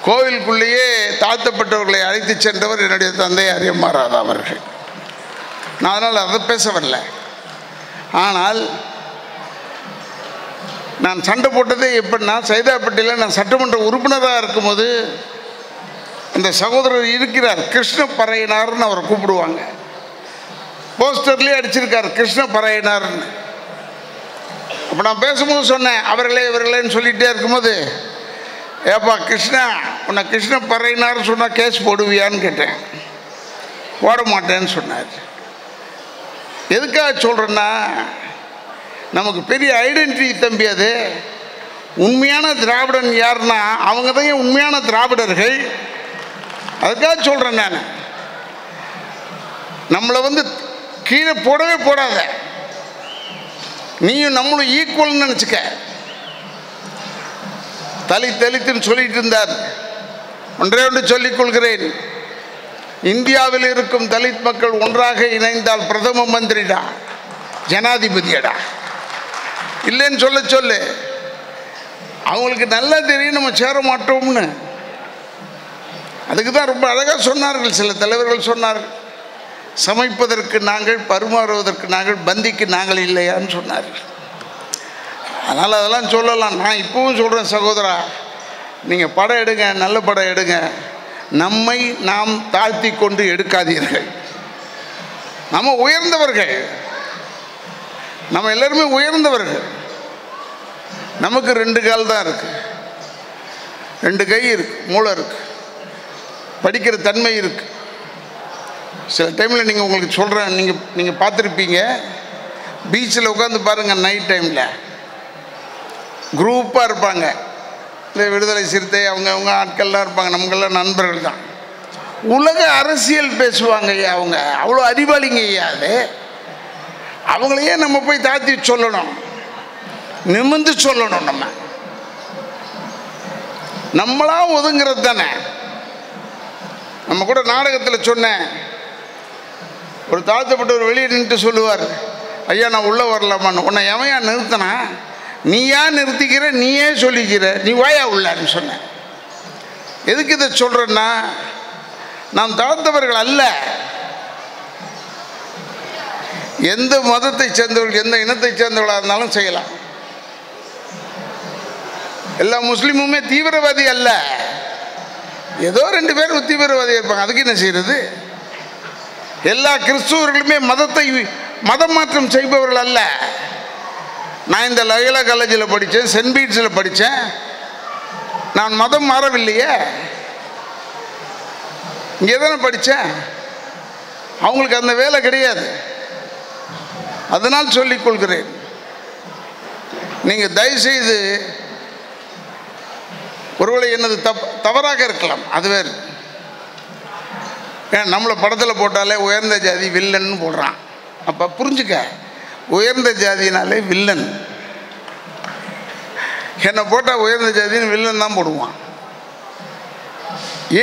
கோவிலுக்குள்ளேயே தாழ்த்தப்பட்டவர்களை அழைத்து சென்றவர் என்னுடைய தந்தை அரியமார் ராதா அவர்கள். நான் அதனால் அதை பேச வரல. ஆனால் நான் சண்டை போட்டதே எப்படின்னா, சைதாப்பேட்டையில் நான் சட்டமன்ற உறுப்பினராக இருக்கும்போது அந்த சகோதரர் இருக்கிறார், கிருஷ்ண பறையனார்னு அவரை கூப்பிடுவாங்க. போஸ்டர்லேயே அடிச்சிருக்கார் கிருஷ்ண பறையனார்னு. அப்போ நான் பேசும்போது சொன்னேன், அவர்களே இவர்களேன்னு சொல்லிகிட்டே இருக்கும்போது, ஏப்பா கிருஷ்ணா, உன்னை கிருஷ்ண பறையனார்னு சொன்னால் கேஸ் போடுவியான்னு கேட்டேன். போட மாட்டேன்னு சொன்னார். எதுக்காக சொல்கிறேன்னா, நமக்கு பெரிய ஐடென்டிட்டி தம்பி. அது உண்மையான திராவிடன் யாருன்னா அவங்க தான் உண்மையான திராவிடர்கள். அதுக்காக சொல்கிறேன் நான். நம்மளை கீழே போடவே போடாத, நீயும் நம்மளும் ஈக்குவல்னு நினச்சிக்க. தலித்துன்னு சொல்லிட்டு இருந்தார். ஒன்றே ஒன்று சொல்லிக் கொள்கிறேன், இந்தியாவில் இருக்கும் தலித் மக்கள் ஒன்றாக இணைந்தால் பிரதம மந்திரிடா, ஜனாதிபதியடா. இல்லைன்னு சொல்லு. அவங்களுக்கு நல்லா தெரியும் நம்ம சேர மாட்டோம்னு. அதுக்கு தான் ரொம்ப அழகாக சொன்னார்கள் சில தலைவர்கள். சொன்னார்கள், சமைப்பதற்கு நாங்கள், பரிமாறுவதற்கு நாங்கள், பந்திக்கு நாங்கள் இல்லையான்னு சொன்னார்கள். அதனால் அதெல்லாம் சொல்லலாம். நான் இப்பவும் சொல்கிறேன் சகோதரா, நீங்கள் படம் எடுங்க, நல்ல படம் எடுங்க. நம்மை நாம் தாழ்த்தி கொண்டு எடுக்காதீர்கள். நம்ம உயர்ந்தவர்கள், நம்ம எல்லாருமே உயர்ந்தவர்கள். நமக்கு 2 கால் தான் இருக்கு, 2 கை இருக்கு, மூளை இருக்கு, படிக்கிற தன்மை இருக்கு. சில டைமில் நீங்கள் உங்களுக்கு சொல்கிறேன், நீங்கள் பார்த்துருப்பீங்க, பீச்சில் உட்காந்து பாருங்கள், நைட் டைமில் குரூப்பாக இருப்பாங்க. இந்த விடுதலை சிறுத்தை அவங்க ஆட்கள்லாம் இருப்பாங்க, நமக்கெல்லாம் நண்பர்கள் தான். உலக அரசியல் பேசுவாங்க ஐயா. அவங்க அவ்வளோ அறிவாளிங்க ஐயா. அது அவங்களையே நம்ம போய் தாழ்த்தி சொல்லணும், நிமிர்ந்து சொல்லணும். நம்மளா ஒதுங்கிறது தானே. நம்ம கூட நாடகத்தில் சொன்னேன், ஒரு தாழ்த்தப்பட்டவர் வெளியே நின்று சொல்லுவார், ஐயா நான் உள்ளே வரலாமான்னு. உன்னை எவையா நிறுத்தினா, நீயா நிறுத்திக்கிற, நீயே சொல்லிக்கிற, நீ வாயா உள்ளான்னு சொன்னேன். எதுக்கு இதை சொல்கிறேன்னா, நாம் தாழ்ந்தவர்கள் அல்ல. எந்த மதத்தை சேர்ந்தவர்கள், எந்த இனத்தை சேர்ந்தவர்களாக இருந்தாலும் செய்யலாம். எல்லா முஸ்லீமுமே தீவிரவாதி அல்ல. ஏதோ 2 பேர் தீவிரவாதியாக இருப்பாங்க, அதுக்கு என்ன செய்கிறது? எல்லா கிறிஸ்துவர்களுமே மதம் மாற்றம் செய்பவர்கள் அல்ல. நான் இந்த லயோலா காலேஜில் படித்தேன், சென்ட் பீட்ஸில் படித்தேன், நான் மதம் மாறவில்லையே, இங்கே தானே படித்தேன். அவங்களுக்கு அந்த வேலை கிடையாது. அதனால் சொல்லிக் கொள்கிறேன், நீங்கள் தயவுசெய்து, ஒருவேளை என்னது தவறாக இருக்கலாம், அது வேறு. ஏன் நம்மளை படத்தில் போட்டாலே உயர்ந்த ஜாதி வில்லன்னு போடுறான். அப்போ புரிஞ்சுக்க, உயர்ந்த ஜாதினாலே வில்லன். என்னை போட்டால் உயர்ந்த ஜாதின்னு வில்லன் தான் போடுவான்.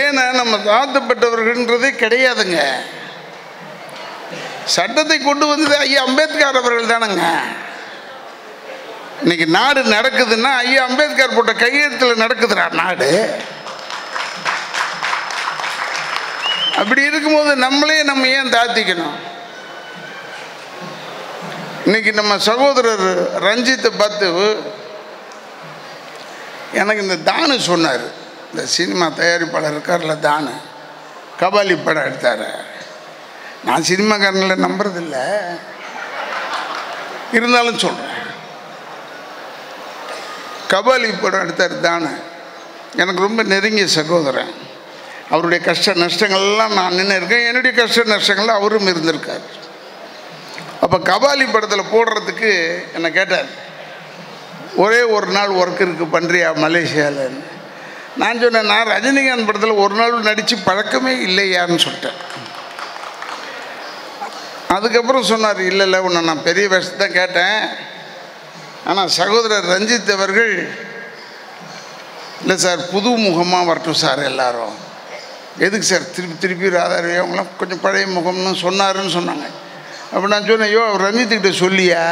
ஏன்னா நம்ம தாழ்த்தப்பட்டவர்கள்ன்றதே கிடையாதுங்க. சட்டத்தை கொண்டு வந்தது ஐயா அம்பேத்கர் அவர்கள் தானங்க. இன்னைக்கு நாடு நடக்குதுன்னா ஐயா அம்பேத்கர் போட்ட கையெழுத்தில் நடக்குதுடா நாடு. அப்படி இருக்கும்போது நம்ம ஏன் தாழ்த்திக்கணும்? இன்னைக்கு நம்ம சகோதரர் ரஞ்சித்தை பார்த்து எனக்கு இந்த தானு சொன்னார். இந்த சினிமா தயாரிப்பாளர் இருக்கார்ல தானு, கபாலி படம் எடுத்தார். நான் சினிமாக்காரங்களை நம்புறதில்ல, இருந்தாலும் சொல்கிறேன். கபாலி படம் எடுத்தார் தானு. எனக்கு ரொம்ப நெருங்கிய சகோதரன். அவருடைய கஷ்ட நஷ்டங்கள்லாம் நான் நின்று இருக்கேன், என்னுடைய கஷ்ட நஷ்டங்கள்லாம் அவரும் இருந்திருக்கார். அப்போ கபாலி படத்தில் போடுறதுக்கு என்னை கேட்டார், ஒரே ஒரு நாள் ஒர்க் இருக்குது பண்ணுறியா மலேசியாவில்? நான் சொன்னேன், நான் ரஜினிகாந்த் படத்தில் ஒரு நாள் நடித்து பழக்கமே இல்லையான்னு சொல்லிட்டேன். அதுக்கப்புறம் சொன்னார், இல்லை உன்னை நான் பெரிய வேஷத்தை தான் கேட்டேன், ஆனால் சகோதரர் ரஞ்சித் அவர்கள் இல்லை சார் புது முகமாக வரட்டும் சார் எல்லாரும். எதுக்கு சார் திருப்பி ராதாரவி அவங்களாம் கொஞ்சம் பழைய முகம்னு சொன்னாருன்னு சொன்னாங்க. அப்போ நான் சொன்னேன், ஐயோ அவர் ரஞ்சித்துக்கிட்ட சொல்லியா,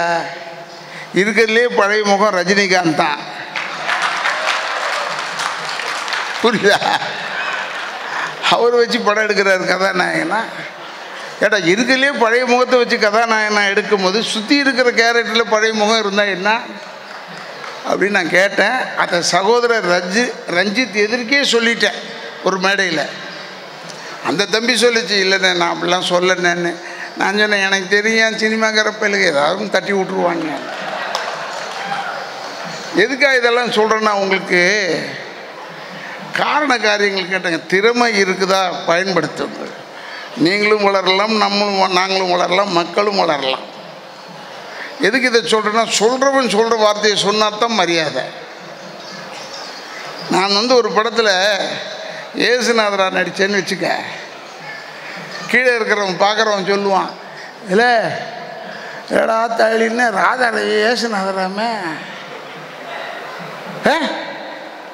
இருக்கிறதுலே பழைய முகம் ரஜினிகாந்த் தான். புரியுதா? அவர் வச்சு படம் எடுக்கிறாரு கதாநாயகனா. ஏடா இருக்கிறதுலே பழைய முகத்தை வச்சு கதாநாயகனா எடுக்கும்போது சுற்றி இருக்கிற கேரக்டரில் பழைய முகம் இருந்தால் என்ன அப்படின்னு நான் கேட்டேன். அதை சகோதரர் ரஞ்சித் எதிர்க்கே சொல்லிட்டேன் ஒரு மேடையில். அந்த தம்பி சொல்லிச்சு, இல்லைண்ணே நான் அப்படிலாம் சொல்லணேன்னு. நான் சொன்னேன், எனக்கு தெரியும் சினிமாக்கார பயிலுக்கு ஏதாவது தட்டி விட்ருவாங்க. எதுக்காக இதெல்லாம் சொல்கிறேன்னா, உங்களுக்கு காரண காரியங்கள் கேட்டாங்க. திறமை இருக்குதா பயன்படுத்துங்க. நீங்களும் வளரலாம், நாங்களும் வளரலாம், மக்களும் வளரலாம். எதுக்கு இதை சொல்கிறேன்னா, சொல்கிறவன் சொல்கிற வார்த்தையை சொன்னால் தான் மரியாதை. நான் ஒரு படத்தில் ஏசுநாதரா நடித்தேன்னு வச்சுக்க, கீழே இருக்கிறவன் பார்க்குறவன் சொல்லுவான், இல்லை ஏடா தள்ளின்னு ராதா ஏசுநாதராமே,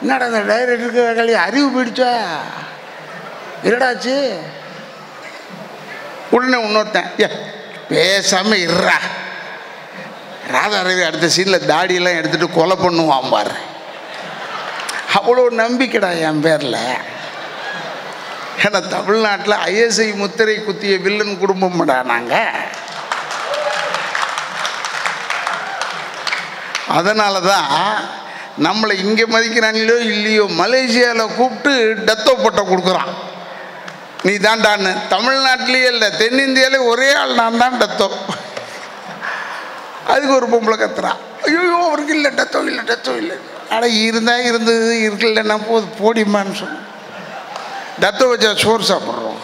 என்னடா அந்த டைரக்டருக்கு களி அறிவு போயிடுச்சா, இல்லடாச்சு. உடனே இன்னொருத்தன், பேசாமல் இருறா, ராதா ரவி அடுத்த சீனில் தாடியெல்லாம் எடுத்துகிட்டு கொலை பண்ணுவான் பாரு. அவ்வளோ நம்பிக்கைடா என் பேரில். ஏன்னா தமிழ்நாட்டில் ஐஎஸ்ஐ முத்திரை குத்திய வில்லன் குடும்பம்டா நாங்கள். அதனால தான் நம்மளை இங்கே மதிக்கிறாங்களோ இல்லையோ, மலேசியாவில் கூப்பிட்டு டெத்தோ பட்டம் கொடுக்குறான். நீ தாண்டான்னு. தமிழ்நாட்டிலேயே இல்லை, தென்னிந்தியாவிலே ஒரே ஆள் நான் தான் டெத்தோ. அதுக்கு ஒரு பொம்பளை கத்துறான், ஐயோ அவருக்கு இல்லை டெத்தோ இல்லை டெத்தோ இல்லை. ஆனால் இருந்தால் இருந்தது, இருக்கலன்னா போடிமான்னு சொன்னேன். டெத்தோ வச்சா சோறு சாப்பிட்றோம்.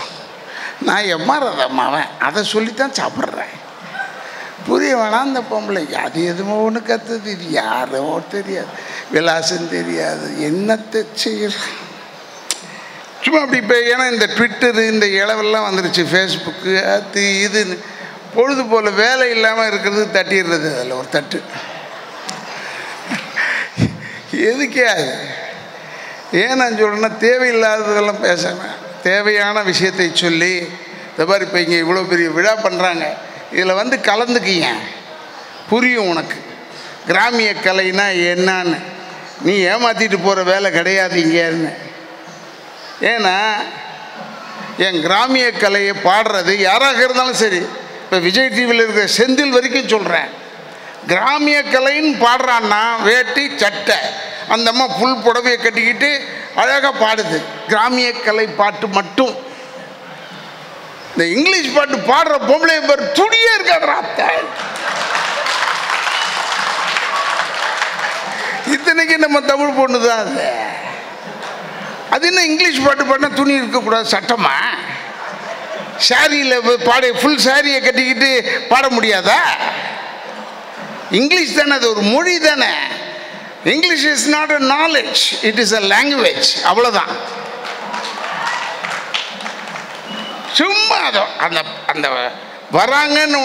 நான் எம்மாறதம்மாவன் அதை சொல்லித்தான் சாப்பிட்றேன். புரிய வேணாம் அந்த பொம்பளைக்கு. அது எதுவும் ஒன்று கற்றுது, இது யாரோ தெரியாது, விலாசம் தெரியாது, என்னத்தை செய்யற சும்மா அப்படி. இப்போ ஏன்னா இந்த ட்விட்டரு இந்த இளவெல்லாம் வந்துருச்சு, ஃபேஸ்புக்கு அது இதுன்னு, பொழுது போல் வேலை இல்லாமல் இருக்கிறது தட்டிடுறது. அதில் ஒரு தட்டு எதுக்கே அது. ஏன் நான் சொல்கிறேன்னா, தேவையில்லாததெல்லாம் பேசாமல் தேவையான விஷயத்தை சொல்லி, இந்த மாதிரி இப்போ இங்கே இவ்வளோ பெரிய விழா பண்ணுறாங்க, இதில் கலந்துக்கிங்க, புரியும் உனக்கு கிராமிய கலைனா என்னான்னு. நீ ஏமாற்றிட்டு போகிற வேலை கிடையாது இங்கேன்னு. ஏன்னா என் கிராமிய கலையை பாடுறது யாராக இருந்தாலும் சரி, இப்போ விஜய் டிவியில் இருக்கிற செந்தில் வரைக்கும் சொல்கிறேன், கிராமிய கலைன்னு பாடுறான்னா வேட்டி சட்டை, அந்த அம்மா புல் புடவையை கட்டிக்கிட்டு அழகாக பாடுது. கிராமிய கலை பாட்டு மட்டும். இந்த இங்கிலீஷ் பாட்டு பாடுற பொம்பளை பேர் துணியே இருக்காது. இத்தனைக்கு நம்ம தமிழ் பொண்ணு தான் அது. அது என்ன இங்கிலீஷ் பாட்டு பாடினா துணி இருக்கக்கூடாது சட்டமா? சாரியில் பாட ஃபுல் சாரியை கட்டிக்கிட்டு பாட முடியாதா? இங்கிலீஷ் தானே, அது ஒரு மொழி தானே. English is not a knowledge, it is a language. அவ்வளோதான். சும்மா அதோ அந்த அந்த வராங்கன்னு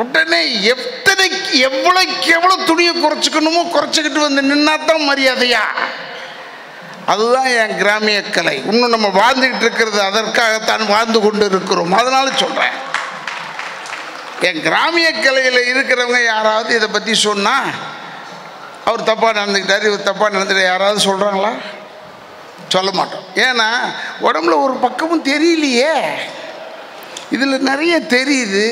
உடனே எவ்வளோக்கு எவ்வளோ துணியை குறைச்சிக்கணுமோ குறைச்சிக்கிட்டு வந்து நின்னா தான் மரியாதையா. அதுதான் என் கிராமிய கலை. இன்னும் நம்ம வாழ்ந்துக்கிட்டு இருக்கிறது அதற்காகத்தான் வாழ்ந்து கொண்டு இருக்கிறோம். அதனால சொல்கிறேன், என் கிராமிய கலையில் இருக்கிறவங்க யாராவது இதை பற்றி சொன்னால், அவர் தப்பாக நடந்துக்கிட்டார், இவர் தப்பாக நடந்துக்கிட்ட யாராவது சொல்கிறாங்களா? சொல்ல மாட்டோம். ஏன்னா உடம்புல ஒரு பக்கமும் தெரியலையே, இதில் நிறைய தெரியுது.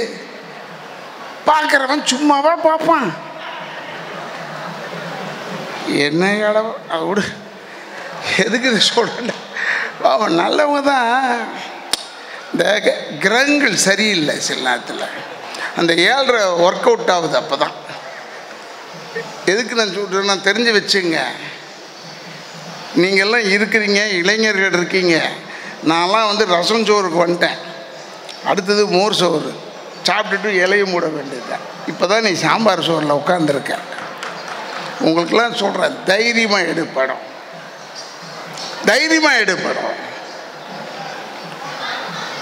பார்க்குறவன் சும்மாவா பார்ப்பான். என்ன இடம் அவடு எதுக்கு இது சொல்கிறேன், அவன் நல்லவங்க தான். இந்த கிரகங்கள் சரியில்லை சில நேரத்தில், அந்த 7.5 ஒர்க் அவுட் ஆகுது. அப்போ தான் எதுக்கு நான் சொல்கிறேன்னா, தெரிஞ்சு வச்சுங்க. நீங்கள்லாம் இருக்கிறீங்க, இளைஞர்கள் இருக்கீங்க. நான்லாம் ரசம் சோறுக்கு வந்துட்டேன், அடுத்தது மோர் சோறு சாப்பிட்டுட்டு இலையை மூட வேண்டியதுதான். இப்போ தான் நீ சாம்பார் சோறில் உட்காந்துருக்க. உங்களுக்கெல்லாம் சொல்கிறேன், தைரியமாக எடுப்படும், தைரியமாக எடுப்படும்.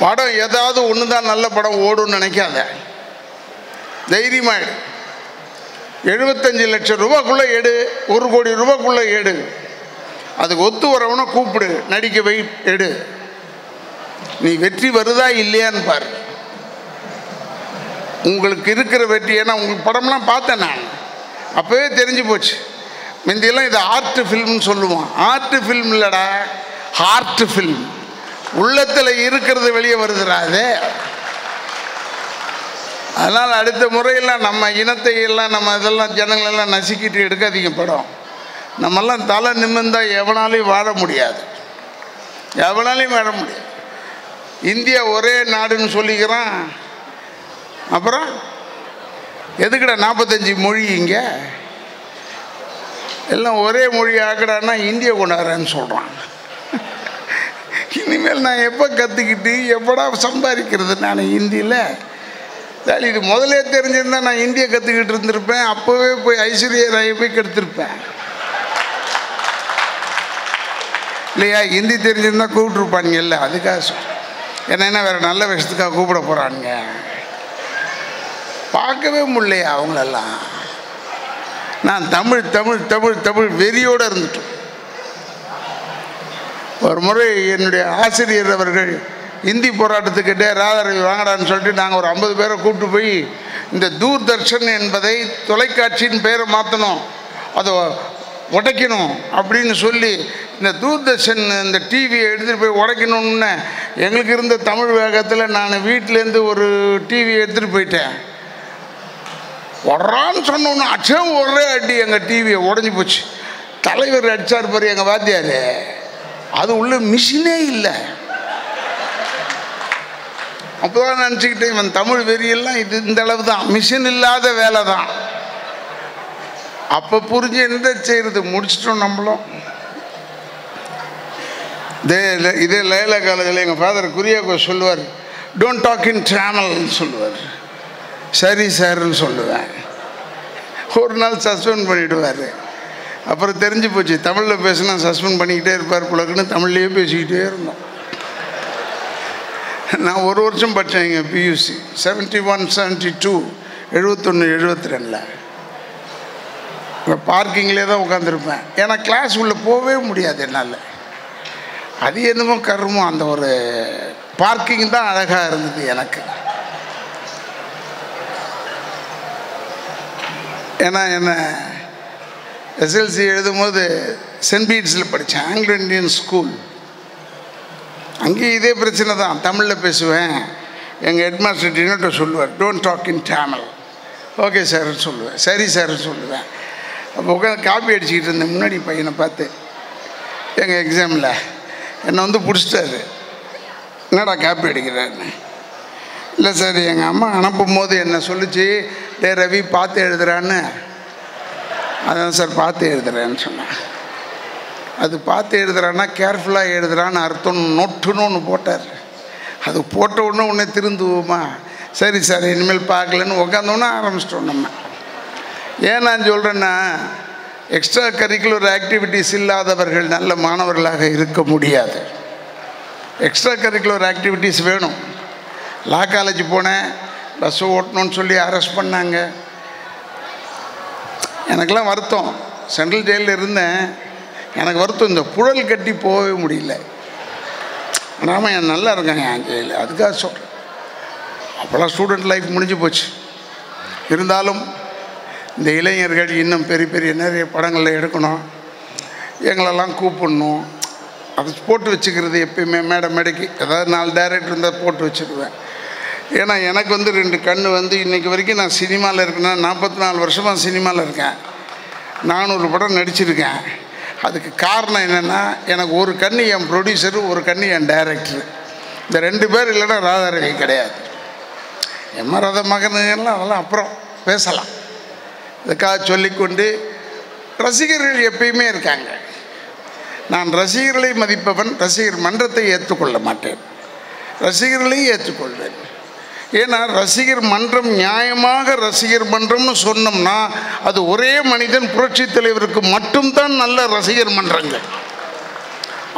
படம் ஏதாவது ஒன்று தான் நல்ல படம் ஓடுன்னு நினைக்காத, தைரியமாக எடு. 75 லட்சம் ரூபாய்க்குள்ளே எடு, 1 கோடி ரூபாய்க்குள்ளே எடு. அதுக்கு ஒத்து வரவனை கூப்பிடு, நடிக்க வை, எடு. நீ வெற்றி வருதா இல்லையான்னு பாரு. உங்களுக்கு இருக்கிற வெற்றி, ஏன்னா உங்களுக்கு படம்லாம் பார்த்தேன் நான், அப்போவே தெரிஞ்சு போச்சு. முந்தியெல்லாம் இது ஆர்ட் ஃபில்ம்னு சொல்லுவான். ஆர்ட் ஃபில்ம் இல்லைடா, ஹார்ட் ஃபில்ம். உள்ளத்தில் இருக்கிறது வெளியே வருதுடாது. அதனால் அடுத்த முறையெல்லாம் நம்ம இனத்தை எல்லாம் நம்ம இதெல்லாம் ஜனங்களெல்லாம் நசுக்கிட்டு எடுக்காதீங்க படம். நம்மெல்லாம் தலை நிமிர்ந்தால் எவனாலையும் வாழ முடியாது, எவனாலையும் வாழ முடியாது. இந்தியா ஒரே நாடுன்னு சொல்லிக்கிறான். அப்புறம் எதுக்குடா 45 மொழி? இங்கே எல்லாம் ஒரே மொழி ஆக்கடான்னா இந்தியா கொண்டாடுறேன்னு சொல்கிறான். இனிமேல் நான் எப்போ கற்றுக்கிட்டு எப்படா சம்பாதிக்கிறது நான் ஹிந்தியில்? இது முதலே தெரிஞ்சிருந்தா நான் இந்தியை கற்றுக்கிட்டு இருந்திருப்பேன். அப்போவே போய் ஐஸ்வர்யா ராயை போய் கெடுத்திருப்பேன் இல்லையா? ஹிந்தி தெரிஞ்சிருந்தால் கூப்பிட்டுருப்பானுங்க. இல்லை அதுக்காக என்ன வேறு நல்ல விஷயத்துக்காக கூப்பிட போகிறானுங்க. பார்க்கவே முடியலையா அவங்களெல்லாம்? நான் தமிழ் தமிழ் தமிழ் தமிழ் வெறியோடு இருந்துட்டோம். ஒரு முறை என்னுடைய ஆசிரியர் அவர்கள் இந்தி போராட்டத்துக்கிட்டே ராதாரவி வாங்கடான்னு சொல்லிட்டு நாங்கள் ஒரு 50 பேரை கூப்பிட்டு போய் இந்த தூர்தர்ஷன் என்பதை தொலைக்காட்சின்னு பேரை மாற்றணும், அதை உடைக்கணும் அப்படின்னு சொல்லி இந்த தூர்தர்ஷன் இந்த டிவியை எடுத்துகிட்டு போய் உடைக்கணும்னு எங்களுக்கு இருந்த தமிழ் வேகத்தில் நான் வீட்டிலேருந்து ஒரு டிவியை எடுத்துகிட்டு போயிட்டேன். உடறான்னு சொன்னோன்னு அச்சம் ஒரே அடி எங்கள் டிவியை உடஞ்சி போச்சு. தலைவர் அடித்தார் பாரு எங்கள் வாத்தியார். அது உள்ள மிஷினே இல்லை. அப்போ தான் நினச்சிக்கிட்டேன் இவன் தமிழ் வெறியெல்லாம் இது இந்த அளவு தான், மிஷின் இல்லாத வேலை தான். அப்போ புரிஞ்சு எந்த செய்கிறது முடிச்சிட்டோம் நம்மளும். இதே லைலா காலேஜில் எங்கள் ஃபாதர் குரியாக்கோ சொல்லுவார், டோன்ட் டாக் இன் சேனல்னு சொல்லுவார். சரி சார்ன்னு சொல்லுவேன். ஒரு நாள் சஸ்பெண்ட் பண்ணிவிடுவார். அப்புறம் தெரிஞ்சு போச்சு தமிழில் பேசினா சஸ்பெண்ட் பண்ணிக்கிட்டே இருப்பார் புலக்குன்னு தமிழ்லேயே பேசிக்கிட்டே இருந்தோம். நான் ஒரு வருஷம் படித்தேன் இங்கே பியூசி 71, 72, 71, 72. இப்போ பார்க்கிங்லேயே தான் உட்காந்துருப்பேன். ஏன்னா கிளாஸ் உள்ளே போகவே முடியாது என்னால். அது என்னமோ கருமோ, அந்த ஒரு பார்க்கிங் தான் அழகாக இருந்தது எனக்கு. ஏன்னா என்ன எஸ்எல்சி எழுதும்போது சென்ட் பீட்ஸில் படித்தேன், ஆங்கிலோ இண்டியன் ஸ்கூல். அங்கேயும் இதே பிரச்சனை தான். தமிழில் பேசுவேன். எங்கள் ஹெட்மாஸ்டர் டினோட்ட சொல்லுவார், don't talk in Tamil. Okay சார்ன்னு சொல்லுவேன், சரி சார்ன்னு சொல்லுவேன். அப்போ உட்காந்து காப்பி அடிச்சுக்கிட்டு இருந்தேன். முன்னாடி பையனை பார்த்து எங்கள் எக்ஸாமில் என்னை வந்து பிடிச்சிட்டாரு. என்னடா காப்பி அடிக்கிறான்னு. இல்லை சார், எங்கள் அம்மா அனுப்பும் போது என்னை சொல்லிச்சு, டே ரவி பார்த்து எழுதுறான்னு. அதான் சார் பார்த்து எழுதுறேன்னு சொன்னேன். அது பார்த்து எழுதுறான்னா கேர்ஃபுல்லாக எழுதுறான்னு அர்த்தம். நோட்டுன்னு ஒன்று போட்டார். அது போட்ட உடனே திருந்துவோமா? சரி சார் இனிமேல் பார்க்கலன்னு உட்காந்தோன்னே ஆரம்பிச்சிட்டோம் நம்ம. ஏன் நான் சொல்கிறேன்னா, எக்ஸ்ட்ரா கரிக்குலர் ஆக்டிவிட்டீஸ் இல்லாதவர்கள் நல்ல மாணவர்களாக இருக்க முடியாது. எக்ஸ்ட்ரா கரிக்குலர் ஆக்டிவிட்டீஸ் வேணும். லா காலேஜ் போனேன், பஸ்ஸை ஓட்டணும்னு சொல்லி அரெஸ்ட் பண்ணாங்க. எனக்கெல்லாம் வருத்தம். சென்ட்ரல் ஜெயிலில் இருந்தேன், எனக்கு வருத்தம். இந்த புழல் கட்டி போகவே முடியல. நாம என் நல்லா இருக்காங்க என் ஜெயிலில், அதுக்காக சொல்கிறேன். அப்போல்லாம் ஸ்டூடெண்ட் லைஃப் முடிஞ்சு போச்சு. இருந்தாலும் இந்த இளைஞர்கள் இன்னும் பெரிய பெரிய நிறைய படங்களில் எடுக்கணும், எங்களெல்லாம் கூப்பிடணும். அது போட்டு வச்சுக்கிறது எப்பயுமே மேடைக்கு ஏதாவது 4 டைரக்டர் இருந்தால் போட்டு வச்சுருவேன். ஏன்னா எனக்கு வந்து 2 கண்ணு வந்து இன்றைக்கி வரைக்கும் நான் சினிமாவில் இருக்கேன்னா 44 வருஷமாக சினிமாவில் இருக்கேன். 400 படம் நடிச்சிருக்கேன். அதுக்கு காரணம் என்னென்னா, எனக்கு ஒரு கண்ணு என் ப்ரொடியூசரு, ஒரு கண்ணு என் டைரக்டரு. இந்த 2 பேர் இல்லைன்னா ராதாரவி கிடையாது. எம்ஆர் ராதா மகனுங்கெல்லாம் அதெல்லாம் அப்புறம் பேசலாம். இதுக்காக சொல்லிக்கொண்டு ரசிகர்கள் எப்பயுமே இருக்காங்க. நான் ரசிகர்களை மதிப்பவன். ரசிகர் மன்றத்தை ஏற்றுக்கொள்ள மாட்டேன், ரசிகர்களையும் ஏற்றுக்கொள்வேன். ஏன்னா ரசிகர் மன்றம் நியாயமாக ரசிகர் மன்றம்னு சொன்னோம்னா அது ஒரே மனிதன் புரட்சி தலைவருக்கு மட்டும்தான் நல்ல ரசிகர் மன்றங்கள்.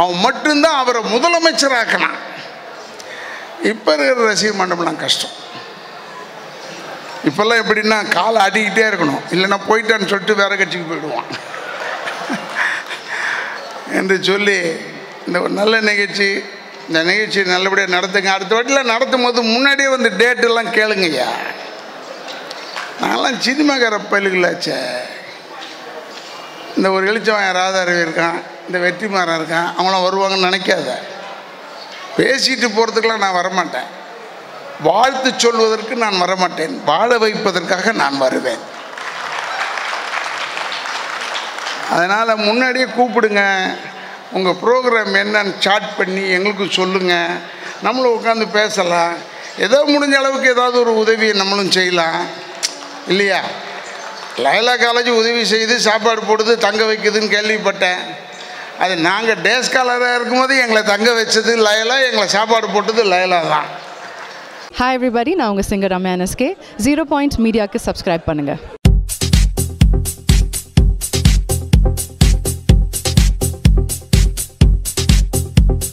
அவன் மட்டும்தான் அவரை முதலமைச்சராக்கணும். இப்போ இருக்கிற ரசிகர் மன்றம்லாம் கஷ்டம். இப்போல்லாம் எப்படின்னா காலை ஆடிக்கிட்டே இருக்கணும், இல்லைன்னா போயிட்டான்னு சொல்லிட்டு வேறு கட்சிக்கு போயிடுவான் என்று சொல்லி இந்த ஒரு நல்ல நிகழ்ச்சி, இந்த நிகழ்ச்சி நல்லபடியாக நடத்துங்க. அடுத்த வாட்டிலாம் நடத்தும் போது முன்னாடியே வந்து டேட்டெல்லாம் கேளுங்கய்யா. நான்லாம் சினிமாக்கார பயிலுகளாச்சே. இந்த ஒரு எழுச்சவன் ராதாரவி இருக்கான், இந்த வெற்றிமாறன் இருக்கான், அவங்களாம் வருவாங்கன்னு நினைக்காத. பேசிட்டு போகிறதுக்கெலாம் நான் வரமாட்டேன். வாழ்த்து சொல்வதற்கு நான் வரமாட்டேன், வாழ வைப்பதற்காக நான் வருவேன். அதனால் முன்னாடியே கூப்பிடுங்க, உங்கள் ப்ரோக்ராம் என்னன்னு சார்ட் பண்ணி எங்களுக்கு சொல்லுங்கள், நம்மளும் உட்காந்து பேசலாம். ஏதோ முடிஞ்ச அளவுக்கு ஏதாவது ஒரு உதவியை நம்மளும் செய்யலாம் இல்லையா? லயலா காலேஜ் உதவி செய்து சாப்பாடு போடுது, தங்க வைக்குதுன்னு கேள்விப்பட்டேன். அது நாங்கள் டே ஸ்காலராக இருக்கும்போது எங்களை தங்க வச்சது லயலா, எங்களை சாப்பாடு போட்டது லயலா தான். ஹாய் எவ்ரிபடி, நான் உங்கள் சிங்கர் ரம்யா NSK. 0 பாயிண்ட் மீடியாவுக்கு சப்ஸ்கிரைப் பண்ணுங்கள்.